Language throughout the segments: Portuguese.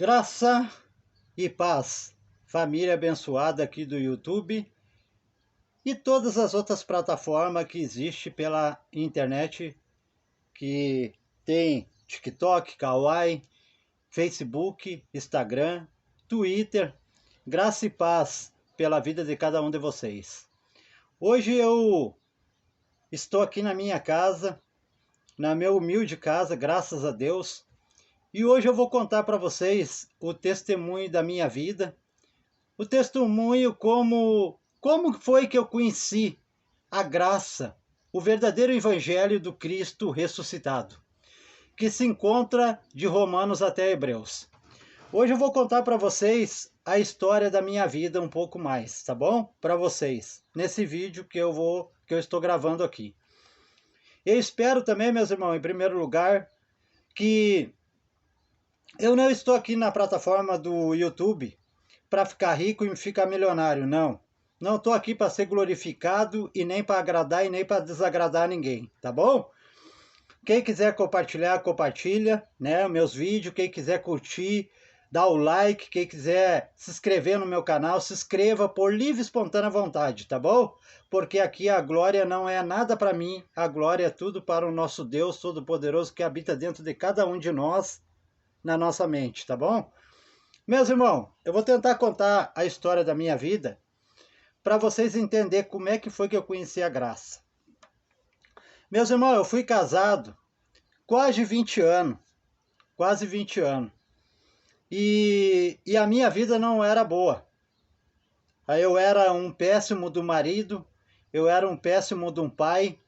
Graça e paz, família abençoada aqui do YouTube e todas as outras plataformas que existem pela internet, que tem TikTok, Kawaii, Facebook, Instagram, Twitter. Graça e paz pela vida de cada um de vocês. Hoje eu estou aqui na minha casa, na minha humilde casa, graças a Deus. E hoje eu vou contar para vocês o testemunho da minha vida, o testemunho como foi que eu conheci a graça, o verdadeiro evangelho do Cristo ressuscitado, que se encontra de Romanos até Hebreus. Hoje eu vou contar para vocês a história da minha vida um pouco mais, tá bom? Para vocês, nesse vídeo que eu estou gravando aqui. Eu espero também, meus irmãos, em primeiro lugar, que eu não estou aqui na plataforma do YouTube para ficar rico e ficar milionário, não. Não estou aqui para ser glorificado e nem para agradar e nem para desagradar ninguém, tá bom? Quem quiser compartilhar, compartilha, né, meus vídeos. Quem quiser curtir, dá o like. Quem quiser se inscrever no meu canal, se inscreva por livre e espontânea vontade, tá bom? Porque aqui a glória não é nada para mim, a glória é tudo para o nosso Deus Todo-Poderoso que habita dentro de cada um de nós, na nossa mente, tá bom? Meus irmãos, eu vou tentar contar a história da minha vida para vocês entenderem como é que foi que eu conheci a graça. Meus irmãos, eu fui casado quase 20 anos, quase 20 anos. E a minha vida não era boa. Eu era um péssimo do marido, eu era um péssimo de um pai,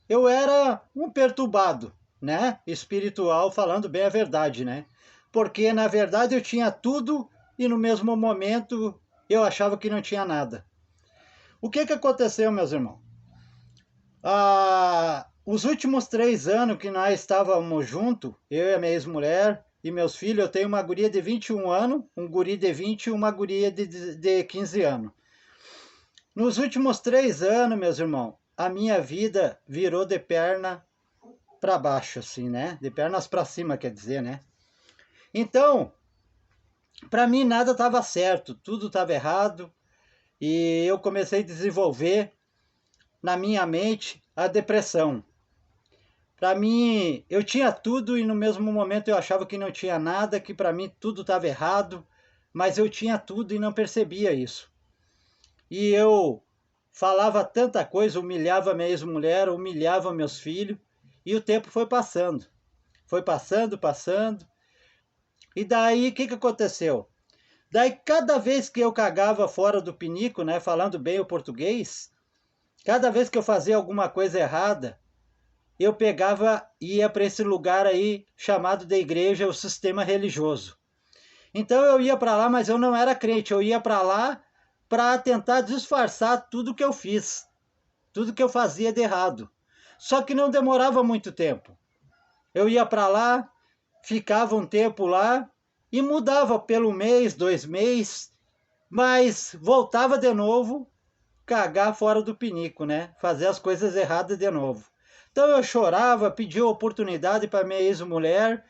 eu era um perturbado, né? Espiritual, falando bem a verdade, né? Porque na verdade eu tinha tudo e no mesmo momento eu achava que não tinha nada. O que aconteceu, meus irmãos? Os últimos 3 anos que nós estávamos juntos, eu e a minha ex-mulher e meus filhos, eu tenho uma guria de 21 anos, um guri de 20 e uma guria de 15 anos. Nos últimos 3 anos, meus irmãos, a minha vida virou de perna para baixo, assim, né? De pernas para cima, quer dizer, né? Então, para mim nada estava certo, tudo estava errado, e eu comecei a desenvolver na minha mente a depressão. Para mim, eu tinha tudo e no mesmo momento eu achava que não tinha nada, que para mim tudo estava errado, mas eu tinha tudo e não percebia isso. E eu falava tanta coisa, humilhava minha ex-mulher, humilhava meus filhos, e o tempo foi passando. Foi passando, passando. E daí, o que aconteceu? Daí, cada vez que eu cagava fora do pinico, né, falando bem o português, cada vez que eu fazia alguma coisa errada, eu pegava e ia para esse lugar aí, chamado de igreja, o sistema religioso. Então eu ia para lá, mas eu não era crente, eu ia para lá para tentar disfarçar tudo que eu fiz, tudo que eu fazia de errado. Só que não demorava muito tempo. Eu ia para lá, ficava um tempo lá e mudava pelo mês, 2 meses, mas voltava de novo, cagar fora do pinico, né? Fazer as coisas erradas de novo. Então eu chorava, pedia oportunidade para minha ex-mulher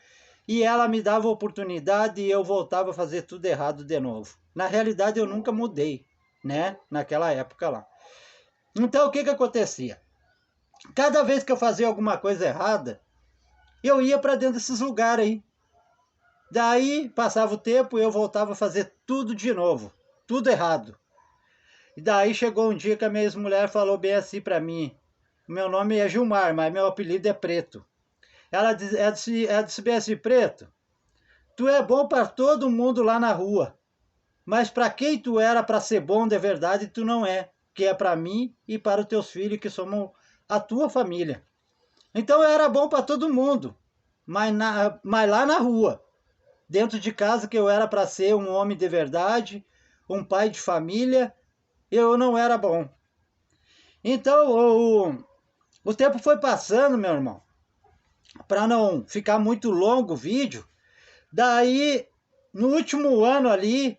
e ela me dava oportunidade e eu voltava a fazer tudo errado de novo. Na realidade eu nunca mudei, né? Naquela época lá. Então o que acontecia? Cada vez que eu fazia alguma coisa errada, eu ia para dentro desses lugares aí. Daí passava o tempo e eu voltava a fazer tudo de novo, tudo errado. E daí chegou um dia que a minha ex-mulher falou bem assim para mim: meu nome é Gilmar, mas meu apelido é Preto. Ela disse bem assim: Preto, tu é bom para todo mundo lá na rua, mas para quem tu era para ser bom de verdade, tu não é, que é para mim e para os teus filhos, que somos a tua família. Então eu era bom para todo mundo, mas lá na rua, dentro de casa, que eu era para ser um homem de verdade, um pai de família, eu não era bom. Então o tempo foi passando, meu irmão, para não ficar muito longo o vídeo. Daí, no último ano ali,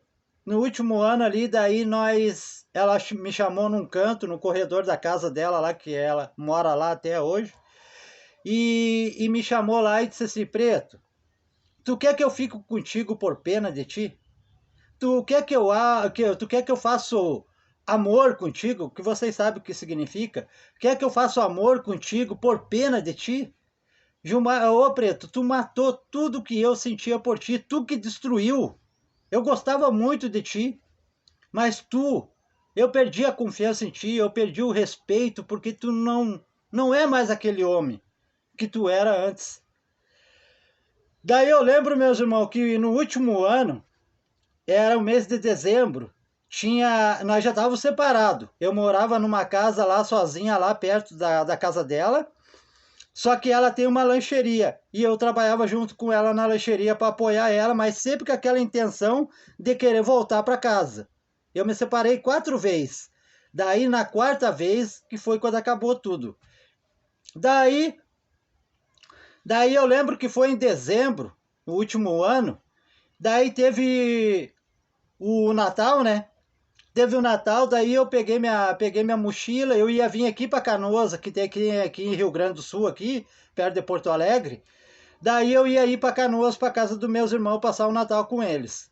daí ela me chamou num canto, no corredor da casa dela lá, que ela mora lá até hoje, e me chamou lá e disse assim: Preto, Tu quer que eu fique contigo por pena de ti? Tu quer que tu quer que eu faça amor contigo, que vocês sabem o que significa? Quer que eu faça amor contigo por pena de ti? Gilmar, ô Preto, tu matou tudo que eu sentia por ti, tu que destruiu. Eu gostava muito de ti, mas eu perdi a confiança em ti, eu perdi o respeito, porque tu não é mais aquele homem que tu era antes. Daí eu lembro, meus irmãos, que no último ano, era o mês de dezembro, nós já estávamos separados. Eu morava numa casa lá sozinha, lá perto da casa dela, só que ela tem uma lancheria e eu trabalhava junto com ela na lancheria para apoiar ela, mas sempre com aquela intenção de querer voltar para casa. Eu me separei 4 vezes. Daí na quarta vez que foi quando acabou tudo. Daí, daí eu lembro que foi em dezembro, no último ano. Daí teve o Natal, né? Teve o Natal, daí eu peguei minha mochila, eu ia vir aqui para Canoas, que tem aqui em Rio Grande do Sul, aqui, perto de Porto Alegre. Daí eu ia ir para Canoas, para casa dos meus irmãos, passar o Natal com eles.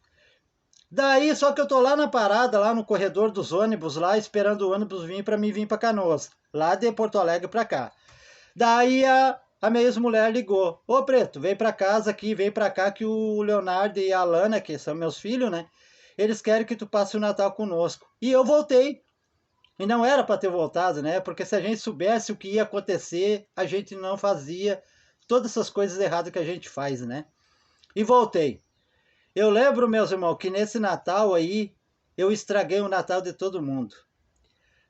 Daí, só que eu tô lá na parada, lá no corredor dos ônibus, lá esperando o ônibus vir para mim vir para Canoas, lá de Porto Alegre para cá. Daí a minha ex-mulher ligou: Ô Preto, vem para casa aqui, vem para cá que o Leonardo e a Alana, que são meus filhos, né? Eles querem que tu passe o Natal conosco. E eu voltei. E não era para ter voltado, né? Porque se a gente soubesse o que ia acontecer, a gente não fazia todas essas coisas erradas que a gente faz, né? E voltei. Eu lembro, meus irmãos, que nesse Natal aí, eu estraguei o Natal de todo mundo.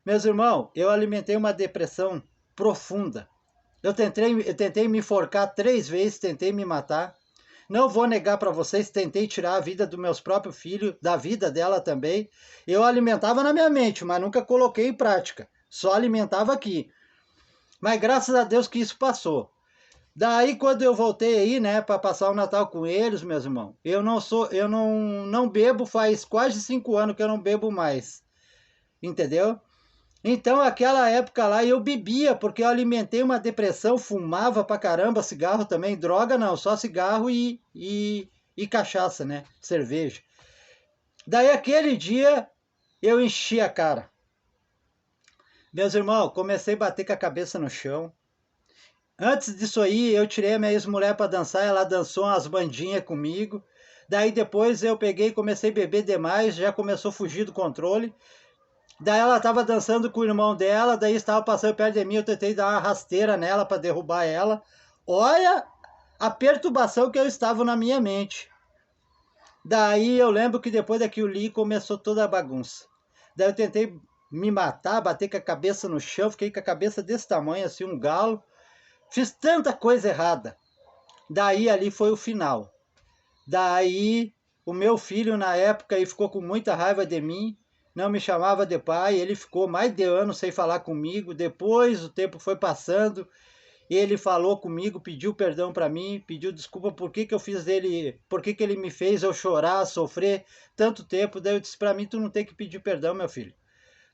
Meus irmãos, eu alimentei uma depressão profunda. Eu tentei me enforcar 3 vezes, tentei me matar. Não vou negar para vocês, tentei tirar a vida dos meus próprios filhos, da vida dela também. Eu alimentava na minha mente, mas nunca coloquei em prática. Só alimentava aqui. Mas graças a Deus que isso passou. Daí quando eu voltei aí, né, para passar o Natal com eles, meus irmãos, eu não bebo faz quase 5 anos que eu não bebo mais. Entendeu? Então, aquela época lá, eu bebia, porque eu alimentei uma depressão, fumava pra caramba, cigarro também, droga não, só cigarro e cachaça, né? Cerveja. Daí, aquele dia, eu enchi a cara. Meus irmãos, comecei a bater com a cabeça no chão. Antes disso aí, eu tirei a minha ex-mulher para dançar, ela dançou umas bandinhas comigo. Daí, depois, eu peguei e comecei a beber demais, já começou a fugir do controle. Daí ela estava dançando com o irmão dela, daí estava passando perto de mim, eu tentei dar uma rasteira nela para derrubar ela. Olha a perturbação que eu estava na minha mente. Daí eu lembro que depois daquilo ali começou toda a bagunça. Daí eu tentei me matar, bater com a cabeça no chão, fiquei com a cabeça desse tamanho, assim, um galo. Fiz tanta coisa errada. Daí ali foi o final. Daí o meu filho na época aí ficou com muita raiva de mim, não me chamava de pai, ele ficou mais de ano sem falar comigo. Depois o tempo foi passando, ele falou comigo, pediu perdão para mim, pediu desculpa por que eu fiz dele, por que ele me fez eu chorar, sofrer tanto tempo. Daí eu disse para mim: tu não tem que pedir perdão, meu filho.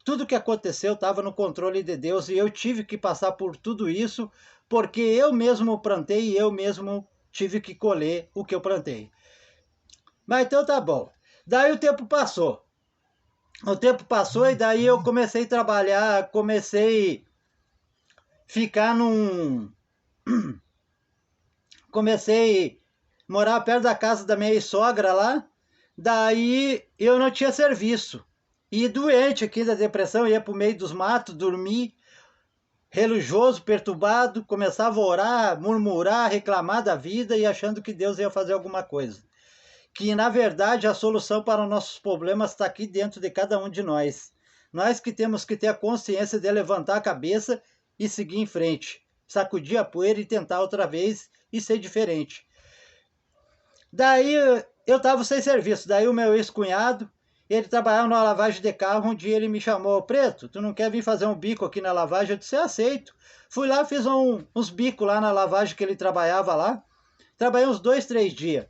Tudo que aconteceu estava no controle de Deus e eu tive que passar por tudo isso porque eu mesmo plantei e eu mesmo tive que colher o que eu plantei. Mas então tá bom. Daí o tempo passou. O tempo passou e daí eu comecei a trabalhar, comecei a ficar comecei a morar perto da casa da minha sogra lá. Daí eu não tinha serviço. E doente aqui da depressão, ia para o meio dos matos, dormir, religioso, perturbado, começava a orar, murmurar, reclamar da vida e achando que Deus ia fazer alguma coisa. Que, na verdade, a solução para os nossos problemas está aqui dentro de cada um de nós. Nós que temos que ter a consciência de levantar a cabeça e seguir em frente. Sacudir a poeira e tentar outra vez e ser diferente. Daí eu estava sem serviço. Daí o meu ex-cunhado, ele trabalhava na lavagem de carro. Um dia ele me chamou: Preto, tu não quer vir fazer um bico aqui na lavagem? Eu disse: aceito. Fui lá, fiz uns bicos lá na lavagem que ele trabalhava lá. Trabalhei uns 2, 3 dias.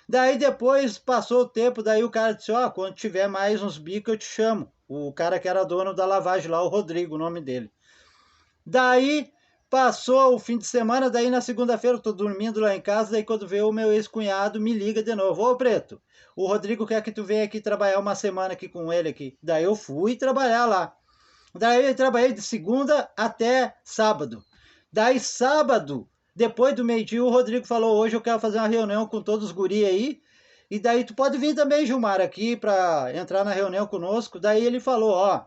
Daí depois passou o tempo, daí o cara disse: ó, quando tiver mais uns bicos eu te chamo. O cara que era dono da lavagem lá, o Rodrigo, o nome dele. Daí Passou o fim de semana, daí na segunda-feira eu tô dormindo lá em casa, daí quando veio o meu ex-cunhado me liga de novo. Ô, Preto, o Rodrigo quer que tu venha aqui trabalhar uma semana aqui com ele aqui. Daí eu fui trabalhar lá. Daí eu trabalhei de segunda até sábado. Daí sábado, depois do meio-dia, o Rodrigo falou, hoje eu quero fazer uma reunião com todos os guri aí. E daí tu pode vir também, Gilmar, aqui para entrar na reunião conosco. Daí ele falou, ó,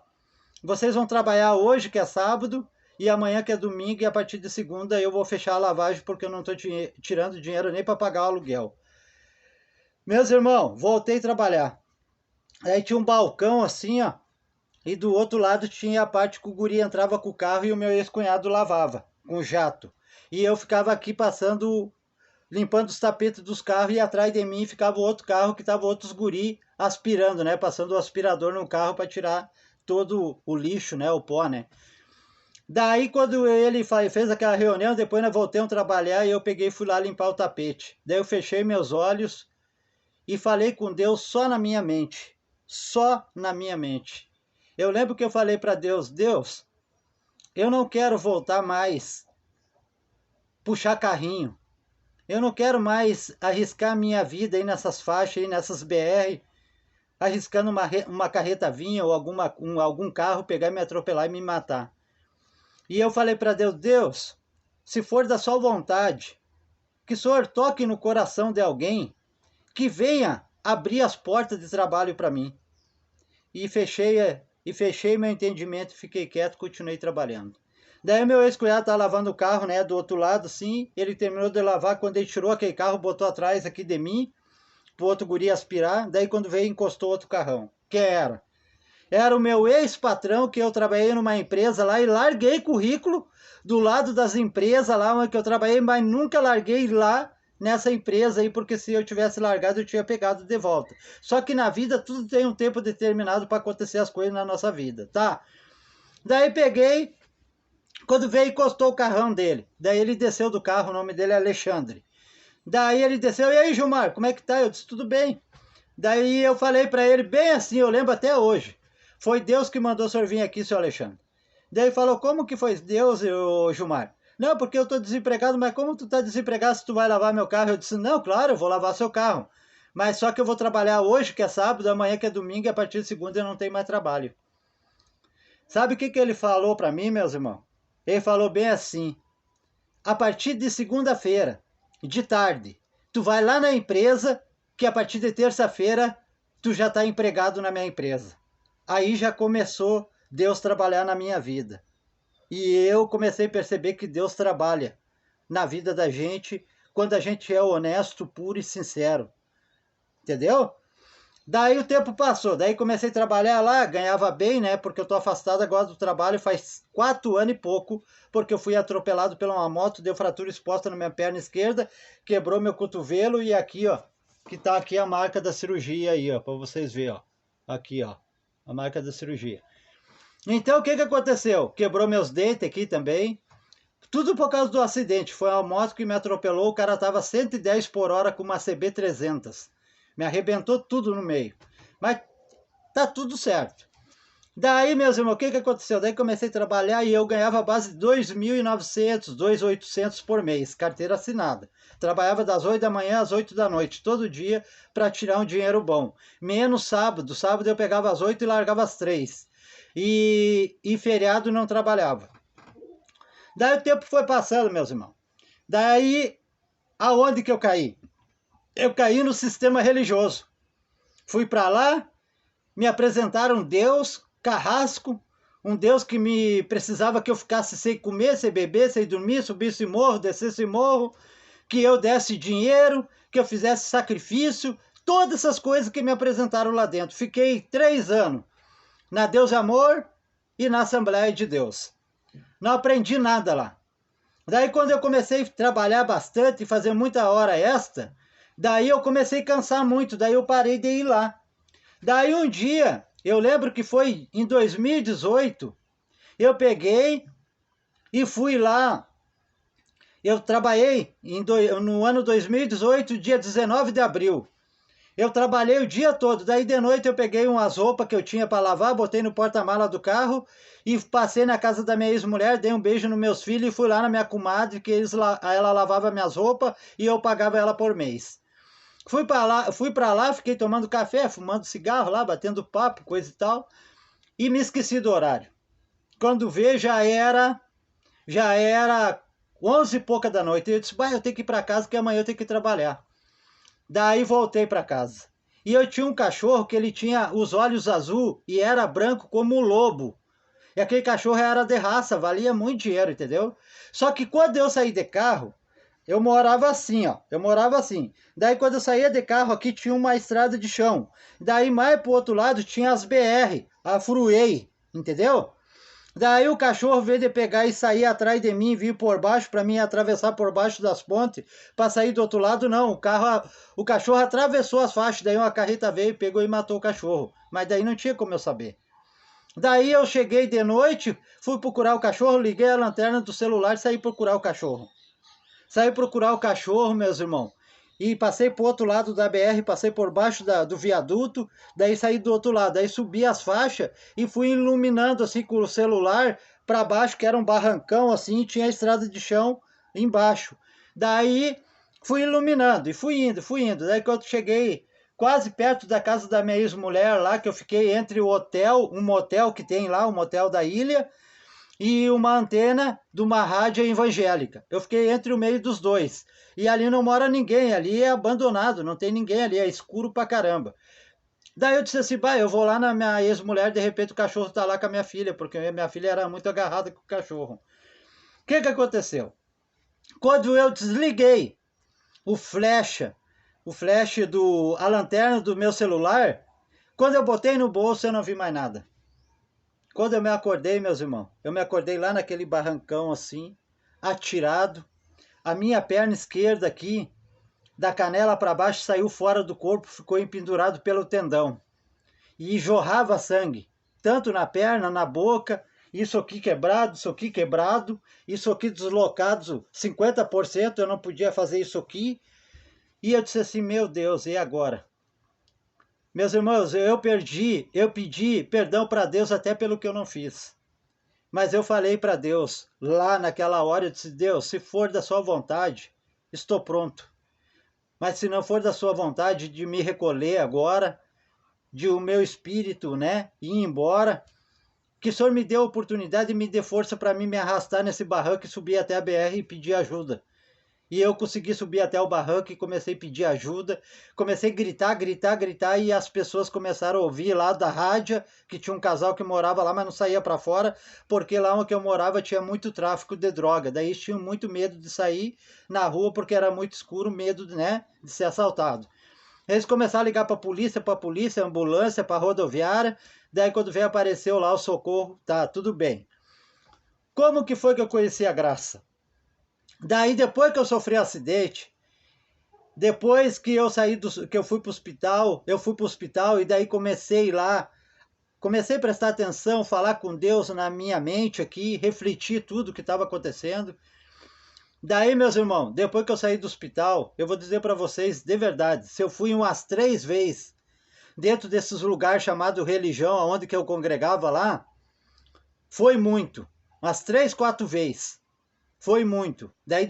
vocês vão trabalhar hoje, que é sábado, e amanhã, que é domingo, e a partir de segunda eu vou fechar a lavagem porque eu não estou tirando dinheiro nem para pagar o aluguel. Meus irmãos, voltei a trabalhar. Aí tinha um balcão assim, ó, e do outro lado tinha a parte que o guri entrava com o carro e o meu ex-cunhado lavava, com jato. E eu ficava aqui passando, limpando os tapetes dos carros, e atrás de mim ficava o outro carro que tava outros guri aspirando, né? Passando o aspirador no carro para tirar todo o lixo, né? O pó, né? Daí, quando ele fez aquela reunião, depois nós voltamos a trabalhar e eu peguei e fui lá limpar o tapete. Daí eu fechei meus olhos e falei com Deus só na minha mente. Só na minha mente. Eu lembro que eu falei para Deus, Deus, eu não quero voltar mais puxar carrinho. Eu não quero mais arriscar minha vida aí nessas faixas, aí nessas BR, arriscando uma carreta vinha ou algum carro pegar e me atropelar e me matar. E eu falei para Deus, Deus, se for da sua vontade, que o Senhor toque no coração de alguém que venha abrir as portas de trabalho para mim. E fechei meu entendimento, fiquei quieto, continuei trabalhando. Daí meu ex-cunhado tá lavando o carro, né, do outro lado, assim, ele terminou de lavar, quando ele tirou aquele carro, botou atrás aqui de mim, pro outro guri aspirar, daí quando veio encostou outro carrão. Que era? Era o meu ex-patrão, que eu trabalhei numa empresa lá e larguei currículo do lado das empresas lá onde eu trabalhei, mas nunca larguei lá nessa empresa aí, porque se eu tivesse largado eu tinha pegado de volta. Só que na vida tudo tem um tempo determinado para acontecer as coisas na nossa vida, tá? Daí peguei, quando veio encostou o carrão dele. Daí ele desceu do carro, o nome dele é Alexandre. Daí ele desceu, e aí Gilmar, como é que tá? Eu disse, tudo bem. Daí eu falei para ele, bem assim, eu lembro até hoje. Foi Deus que mandou o senhor vir aqui, seu Alexandre. Daí ele falou, como que foi Deus, Gilmar? Não, porque eu estou desempregado, mas como tu está desempregado se tu vai lavar meu carro? Eu disse, não, claro, eu vou lavar seu carro. Mas só que eu vou trabalhar hoje, que é sábado, amanhã que é domingo, e a partir de segunda eu não tenho mais trabalho. Sabe o que ele falou para mim, meus irmãos? Ele falou bem assim, a partir de segunda-feira, de tarde, tu vai lá na empresa, que a partir de terça-feira tu já está empregado na minha empresa. Aí já começou Deus trabalhar na minha vida. E eu comecei a perceber que Deus trabalha na vida da gente quando a gente é honesto, puro e sincero. Entendeu? Daí o tempo passou, daí comecei a trabalhar lá, ganhava bem, né? Porque eu tô afastado agora do trabalho faz 4 anos e pouco, porque eu fui atropelado por uma moto, deu fratura exposta na minha perna esquerda, quebrou meu cotovelo e aqui, ó, que tá aqui a marca da cirurgia aí, ó, para vocês verem, ó. Aqui, ó, a marca da cirurgia. Então, o que aconteceu? Quebrou meus dentes aqui também. Tudo por causa do acidente. Foi uma moto que me atropelou, o cara tava 110 por hora com uma CB300. Me arrebentou tudo no meio. Mas tá tudo certo. Daí, meus irmãos, o que aconteceu? Daí comecei a trabalhar e eu ganhava a base de 2.900, 2.800 por mês, carteira assinada. Trabalhava das 8 da manhã às 8 da noite, todo dia, para tirar um dinheiro bom. Menos sábado. Sábado eu pegava às 8 e largava às 3. E feriado não trabalhava. Daí o tempo foi passando, meus irmãos. Daí, aonde que eu caí? Eu caí no sistema religioso. Fui para lá, me apresentaram Deus, carrasco, um Deus que me precisava que eu ficasse sem comer, sem beber, sem dormir, subisse morro, descesse morro, que eu desse dinheiro, que eu fizesse sacrifício, todas essas coisas que me apresentaram lá dentro. Fiquei 3 anos na Deus Amor e na Assembleia de Deus. Não aprendi nada lá. Daí quando eu comecei a trabalhar bastante e fazer muita hora extra, daí eu comecei a cansar muito, daí eu parei de ir lá. Daí um dia, eu lembro que foi em 2018, eu peguei e fui lá. Eu trabalhei no ano 2018, dia 19 de abril. Eu trabalhei o dia todo, daí de noite eu peguei umas roupas que eu tinha para lavar, botei no porta-mala do carro e passei na casa da minha ex-mulher, dei um beijo nos meus filhos e fui lá na minha comadre, que ela lavava minhas roupas e eu pagava ela por mês. Fui para lá, fiquei tomando café, fumando cigarro lá, batendo papo, coisa e tal, e me esqueci do horário. Quando veio já era 11 e pouca da noite. Eu disse, eu tenho que ir para casa que amanhã eu tenho que trabalhar. Daí voltei para casa. E eu tinha um cachorro que ele tinha os olhos azul e era branco como um lobo. E aquele cachorro era de raça, valia muito dinheiro, entendeu? Só que quando eu saí de carro, eu morava assim, ó. Eu morava assim. Daí quando eu saía de carro, aqui tinha uma estrada de chão. Daí mais pro outro lado tinha as BR, a Fruei, entendeu? Daí o cachorro veio de pegar e sair atrás de mim, vir por baixo, para mim atravessar por baixo das pontes, para sair do outro lado, não. O cachorro atravessou as faixas, daí uma carreta veio, pegou e matou o cachorro. Mas daí não tinha como eu saber. Daí eu cheguei de noite, fui procurar o cachorro, liguei a lanterna do celular e saí procurar o cachorro. Saí procurar o cachorro, meus irmãos. E passei pro outro lado da BR, passei por baixo do viaduto, daí saí do outro lado, daí subi as faixas e fui iluminando assim com o celular para baixo, que era um barrancão assim, e tinha a estrada de chão embaixo. Daí fui iluminando e fui indo. Daí quando cheguei quase perto da casa da minha ex-mulher lá, que eu fiquei entre o hotel, um motel que tem lá, o motel da ilha, e uma antena de uma rádio evangélica. Eu fiquei entre o meio dos dois. E ali não mora ninguém, ali é abandonado, não tem ninguém ali, é escuro pra caramba. Daí eu disse assim, eu vou lá na minha ex-mulher, de repente o cachorro tá lá com a minha filha, porque a minha filha era muito agarrada com o cachorro. O que aconteceu? Quando eu desliguei o flash a lanterna do meu celular, quando eu botei no bolso eu não vi mais nada. Quando eu me acordei, meus irmãos, eu me acordei lá naquele barrancão assim, atirado. A minha perna esquerda aqui, da canela para baixo, saiu fora do corpo, ficou empendurado pelo tendão. E jorrava sangue, tanto na perna, na boca, isso aqui quebrado, isso aqui deslocado 50%, eu não podia fazer isso aqui. E eu disse assim, meu Deus, e agora? Meus irmãos, eu pedi perdão para Deus até pelo que eu não fiz. Mas eu falei para Deus, lá naquela hora, eu disse, Deus, se for da sua vontade, estou pronto. Mas se não for da sua vontade de me recolher agora, de o meu espírito, né, ir embora, que o Senhor me dê a oportunidade e me dê força para mim me arrastar nesse barranco e subir até a BR e pedir ajuda. E eu consegui subir até o barranco e comecei a pedir ajuda. Comecei a gritar, e as pessoas começaram a ouvir lá da rádio, que tinha um casal que morava lá, mas não saía para fora, porque lá onde eu morava tinha muito tráfico de droga. Daí eles tinham muito medo de sair na rua, porque era muito escuro, medo, né, de ser assaltado. Eles começaram a ligar para a polícia, ambulância, para rodoviária. Daí quando veio apareceu lá o socorro, tá, tudo bem. Como que foi que eu conheci a graça? Daí, depois que eu sofri um acidente, depois que eu que eu fui para o hospital, e daí comecei a prestar atenção, falar com Deus na minha mente aqui, refletir tudo o que estava acontecendo. Daí, meus irmãos, depois que eu saí do hospital, eu vou dizer para vocês de verdade, se eu fui umas 3 vezes dentro desses lugares chamados religião, onde que eu congregava lá, foi muito, umas 3, 4 vezes. Foi muito. Daí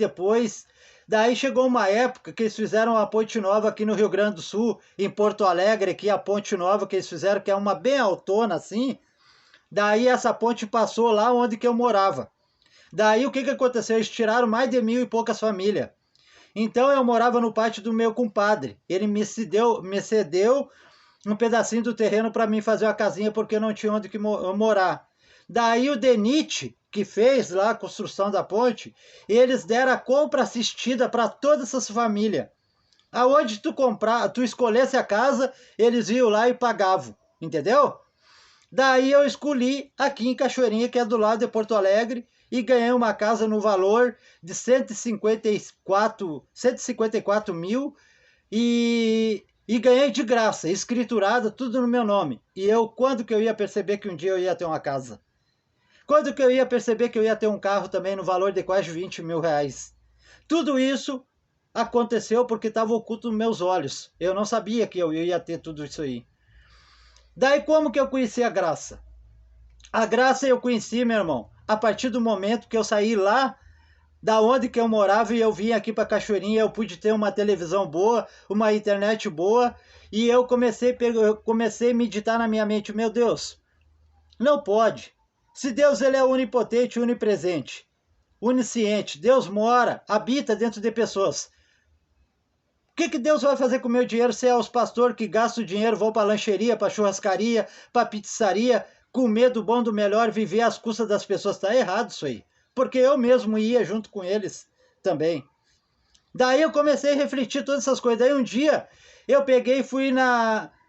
chegou uma época que eles fizeram a Ponte Nova aqui no Rio Grande do Sul, em Porto Alegre, aqui a Ponte Nova que eles fizeram, que é uma bem altona assim. Daí essa ponte passou lá onde que eu morava. Daí o que aconteceu? Eles tiraram mais de 1.000 e poucas famílias. Então eu morava no pátio do meu compadre. Ele me cedeu um pedacinho do terreno para mim fazer uma casinha, porque eu não tinha onde morar. Daí o DENIT, que fez lá a construção da ponte, eles deram a compra assistida para todas essas famílias. Aonde tu escolhesse a casa, eles iam lá e pagavam, entendeu? Daí eu escolhi aqui em Cachoeirinha, que é do lado de Porto Alegre, e ganhei uma casa no valor de 154 mil e ganhei de graça, escriturada, tudo no meu nome. E quando que eu ia perceber que um dia eu ia ter uma casa? Quando que eu ia perceber que eu ia ter um carro também no valor de quase 20 mil reais? Tudo isso aconteceu porque estava oculto nos meus olhos. Eu não sabia que eu ia ter tudo isso aí. Daí como que eu conheci a graça? A graça eu conheci, meu irmão, a partir do momento que eu saí lá da onde que eu morava e eu vim aqui para Cachoeirinha, eu pude ter uma televisão boa, uma internet boa, e eu comecei a meditar na minha mente, meu Deus, não pode. Se Deus ele é onipotente, onipresente, onisciente, Deus mora, habita dentro de pessoas. O que Deus vai fazer com o meu dinheiro se é os pastores que gastam o dinheiro, vão para lancheria, para churrascaria, para pizzaria, comer do bom, do melhor, viver às custas das pessoas? Está errado isso aí. Porque eu mesmo ia junto com eles também. Daí eu comecei a refletir todas essas coisas. Daí um dia eu peguei e fui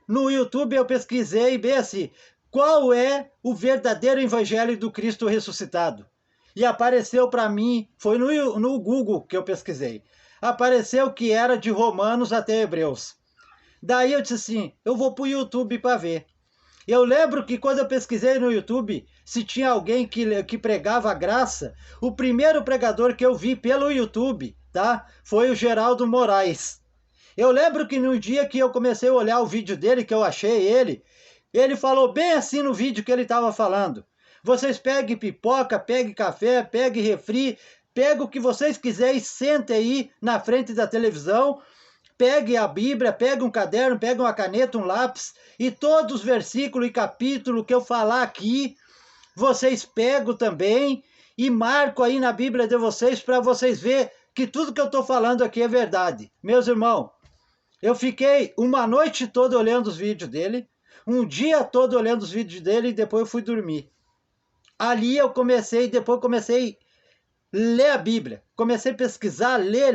no YouTube, eu pesquisei bem assim, qual é o verdadeiro evangelho do Cristo ressuscitado? E apareceu para mim, foi no Google que eu pesquisei, apareceu que era de Romanos até Hebreus. Daí eu disse assim, eu vou para o YouTube para ver. Eu lembro que quando eu pesquisei no YouTube se tinha alguém que pregava a graça, o primeiro pregador que eu vi pelo YouTube, tá? Foi o Geraldo Moraes. Eu lembro que no dia que eu comecei a olhar o vídeo dele, que eu achei ele falou bem assim no vídeo que ele estava falando. Vocês peguem pipoca, peguem café, peguem refri, peguem o que vocês quiserem e sentem aí na frente da televisão. Pegue a Bíblia, pegue um caderno, pegue uma caneta, um lápis, e todos os versículos e capítulos que eu falar aqui, vocês pegam também e marcam aí na Bíblia de vocês para vocês verem que tudo que eu estou falando aqui é verdade. Meus irmãos, eu fiquei uma noite toda olhando os vídeos dele, um dia todo olhando os vídeos dele e depois eu fui dormir. Ali eu depois comecei ler a Bíblia. Comecei a pesquisar, ler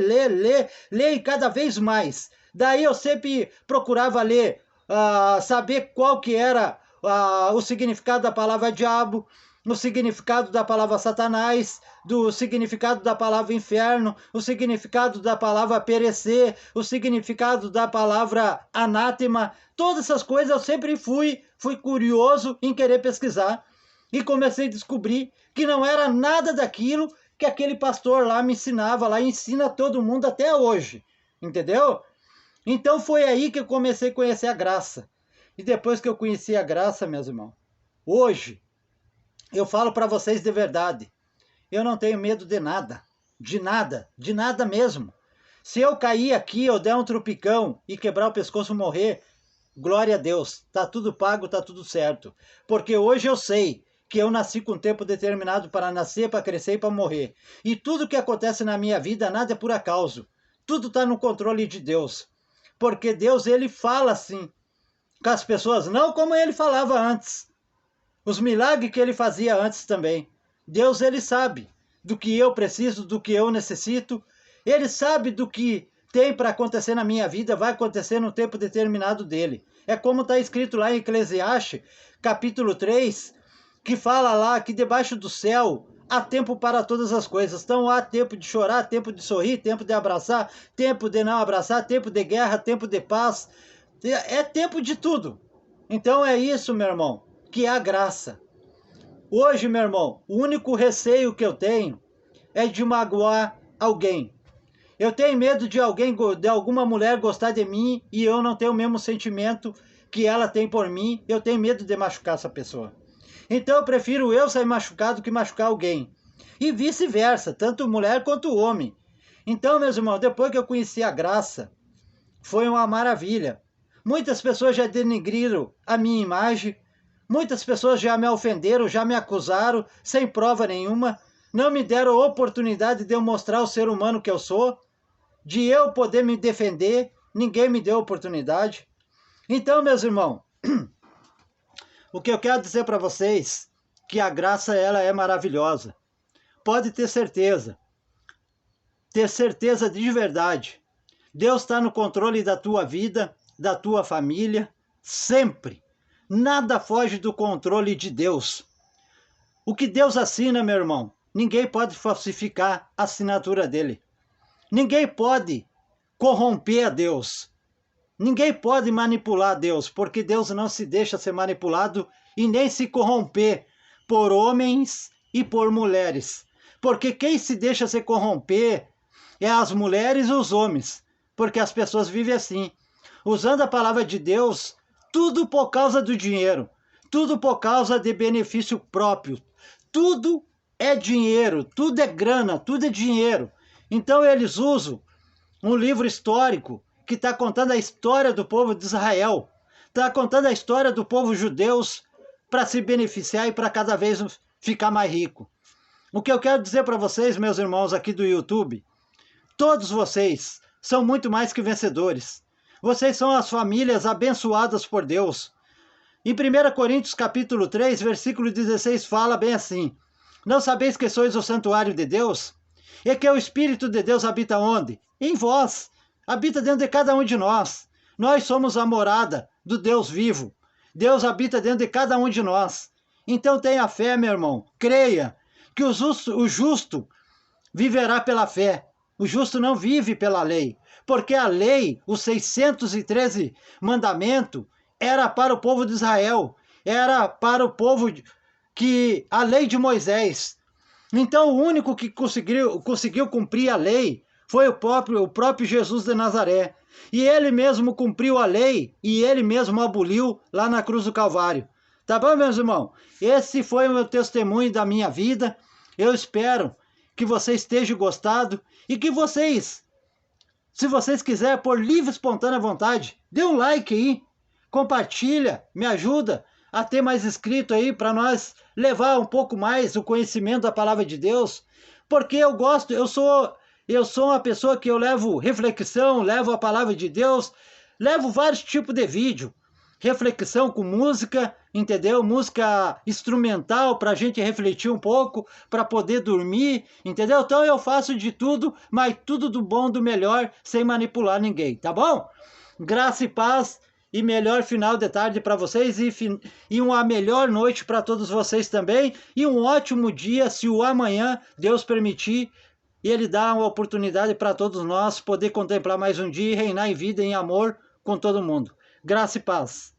e cada vez mais. Daí eu sempre procurava ler, saber qual que era o significado da palavra diabo, o significado da palavra Satanás, do significado da palavra inferno, o significado da palavra perecer, o significado da palavra anátema. Todas essas coisas eu sempre fui curioso em querer pesquisar e comecei a descobrir que não era nada daquilo que aquele pastor lá me ensinava, lá ensina todo mundo até hoje, entendeu? Então foi aí que eu comecei a conhecer a graça. E depois que eu conheci a graça, meus irmãos, hoje, eu falo para vocês de verdade, eu não tenho medo de nada mesmo. Se eu cair aqui, eu der um tropicão e quebrar o pescoço e morrer, glória a Deus, tá tudo pago, tá tudo certo. Porque hoje eu sei que eu nasci com um tempo determinado para nascer, para crescer e para morrer. E tudo que acontece na minha vida, nada é por acaso. Tudo está no controle de Deus. Porque Deus, ele fala assim com as pessoas, não como ele falava antes. Os milagres que ele fazia antes também. Deus, ele sabe do que eu preciso, do que eu necessito. Ele sabe do que tem para acontecer na minha vida, vai acontecer no tempo determinado dele. É como está escrito lá em Eclesiastes, capítulo 3, que fala lá que debaixo do céu há tempo para todas as coisas. Então há tempo de chorar, tempo de sorrir, tempo de abraçar, tempo de não abraçar, tempo de guerra, tempo de paz. É tempo de tudo. Então é isso, meu irmão, que é a graça. Hoje, meu irmão, o único receio que eu tenho é de magoar alguém. Eu tenho medo de alguma mulher gostar de mim e eu não ter o mesmo sentimento que ela tem por mim. Eu tenho medo de machucar essa pessoa. Então eu prefiro eu sair machucado que machucar alguém. E vice-versa, tanto mulher quanto homem. Então, meus irmãos, depois que eu conheci a graça, foi uma maravilha. Muitas pessoas já denegriram a minha imagem, muitas pessoas já me ofenderam, já me acusaram, sem prova nenhuma, não me deram a oportunidade de eu mostrar o ser humano que eu sou, de eu poder me defender, ninguém me deu oportunidade. Então, meus irmãos, o que eu quero dizer para vocês, que a graça ela é maravilhosa. Pode ter certeza de verdade. Deus está no controle da tua vida, da tua família, sempre. Nada foge do controle de Deus. O que Deus assina, meu irmão, ninguém pode falsificar a assinatura dele. Ninguém pode corromper a Deus. Ninguém pode manipular Deus, porque Deus não se deixa ser manipulado e nem se corromper por homens e por mulheres. Porque quem se deixa se corromper, é as mulheres e os homens, porque as pessoas vivem assim, usando a palavra de Deus, tudo por causa do dinheiro, tudo por causa de benefício próprio, tudo é dinheiro, tudo é grana, tudo é dinheiro. Então eles usam um livro histórico que está contando a história do povo de Israel, está contando a história do povo judeus para se beneficiar e para cada vez ficar mais rico. O que eu quero dizer para vocês, meus irmãos aqui do YouTube, todos vocês são muito mais que vencedores. Vocês são as famílias abençoadas por Deus. Em 1 Coríntios capítulo 3, versículo 16, fala bem assim: não sabeis que sois o santuário de Deus? E que o Espírito de Deus habita onde? Em vós. Habita dentro de cada um de nós. Nós somos a morada do Deus vivo. Deus habita dentro de cada um de nós. Então tenha fé, meu irmão. Creia que o justo viverá pela fé. O justo não vive pela lei. Porque a lei, os 613 mandamentos, era para o povo de Israel. Era para o povo que a lei de Moisés. Então o único que conseguiu cumprir a lei foi o próprio Jesus de Nazaré. E ele mesmo cumpriu a lei e ele mesmo aboliu lá na cruz do Calvário. Tá bom, meus irmãos? Esse foi o meu testemunho da minha vida. Eu espero que vocês tenham gostado e que vocês, se vocês quiserem, por livre e espontânea vontade, dê um like aí, compartilha, me ajuda a ter mais inscrito aí para nós levar um pouco mais o conhecimento da palavra de Deus, porque eu sou uma pessoa que eu levo reflexão, levo a palavra de Deus, levo vários tipos de vídeo, reflexão com música, entendeu? Música instrumental para a gente refletir um pouco, para poder dormir, entendeu? Então eu faço de tudo, mas tudo do bom, do melhor, sem manipular ninguém, tá bom? Graça e paz e melhor final de tarde para vocês e uma melhor noite para todos vocês também e um ótimo dia, se o amanhã Deus permitir, e Ele dá uma oportunidade para todos nós poder contemplar mais um dia e reinar em vida e em amor com todo mundo. Graça e paz.